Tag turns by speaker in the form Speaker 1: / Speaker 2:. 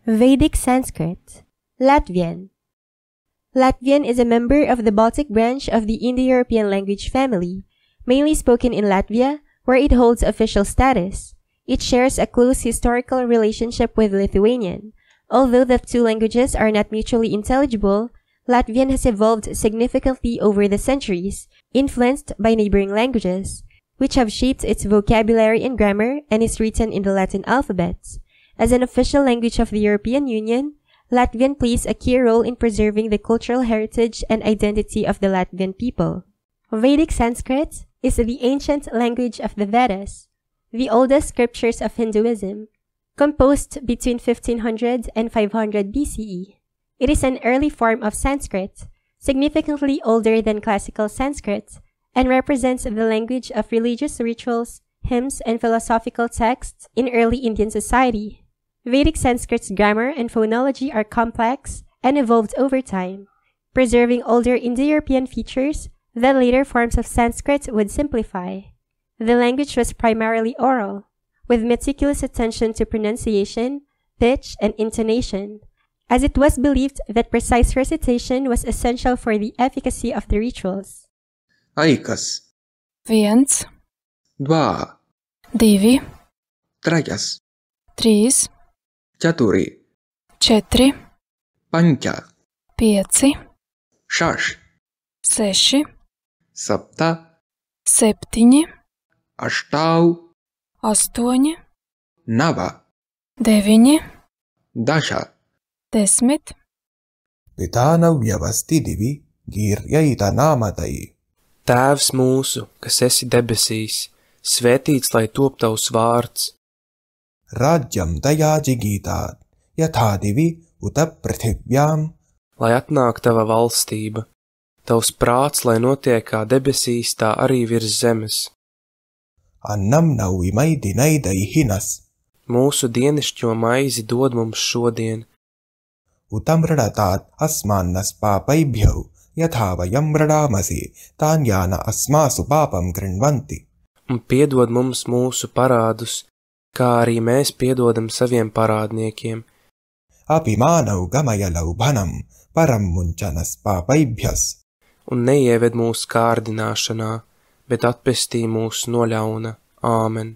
Speaker 1: Vedic Sanskrit. Latvian. Latvian is a member of the Baltic branch of the Indo-European language family, mainly spoken in Latvia, where it holds official status. It shares a close historical relationship with Lithuanian. Although the two languages are not mutually intelligible, Latvian has evolved significantly over the centuries, influenced by neighboring languages, which have shaped its vocabulary and grammar and is written in the Latin alphabet. As an official language of the European Union, Latvian plays a key role in preserving the cultural heritage and identity of the Latvian people. Vedic Sanskrit is the ancient language of the Vedas, the oldest scriptures of Hinduism, composed between 1500 and 500 BCE. It is an early form of Sanskrit, significantly older than classical Sanskrit, and represents the language of religious rituals, hymns, and philosophical texts in early Indian society. Vedic Sanskrit's grammar and phonology are complex and evolved over time, preserving older Indo-European features that later forms of Sanskrit would simplify. The language was primarily oral, with meticulous attention to pronunciation, pitch, and intonation, as it was believed that precise recitation was essential for the efficacy of the rituals.
Speaker 2: Aikas.
Speaker 3: 1,
Speaker 2: 2,
Speaker 3: 2,
Speaker 2: 3,
Speaker 3: 3,
Speaker 2: 4,
Speaker 3: 4,
Speaker 2: 5,
Speaker 3: 5,
Speaker 2: 6,
Speaker 3: 6,
Speaker 2: 7,
Speaker 3: 7,
Speaker 2: 8,
Speaker 3: 8,
Speaker 2: 9,
Speaker 3: 9,
Speaker 2: 10.
Speaker 3: 10.
Speaker 4: Pitānavyavasti gīryaita nāmatai.
Speaker 5: Tēvs mūsu, kas esi debesīs, svētīts lai top tavs vārds.
Speaker 4: Rājyam tajā jigītāt, yatā divi uta prithivyām.
Speaker 5: Lai atnāk tava valstība, tavs prāts, lai notiek kā debesīs, tā arī virs zemes.
Speaker 4: Annam navimai dinai hinas.
Speaker 5: Mūsu dienišķo maizi dod mums šodien.
Speaker 4: Utam radatāt asmannas pāpaibhyau, yatā vayam radāmasi, tāņāna asmāsu pāpam grinvanti.
Speaker 5: Un piedod mums mūsu parādus, kā arī mēs piedodam saviem parādniekiem.
Speaker 4: Apimānau gamaya laubhanam, param munčanas pāpaibhyas.
Speaker 5: Un neieved mūsu kārdināšanā, bet atpestī mūs no ļauna. Āmen.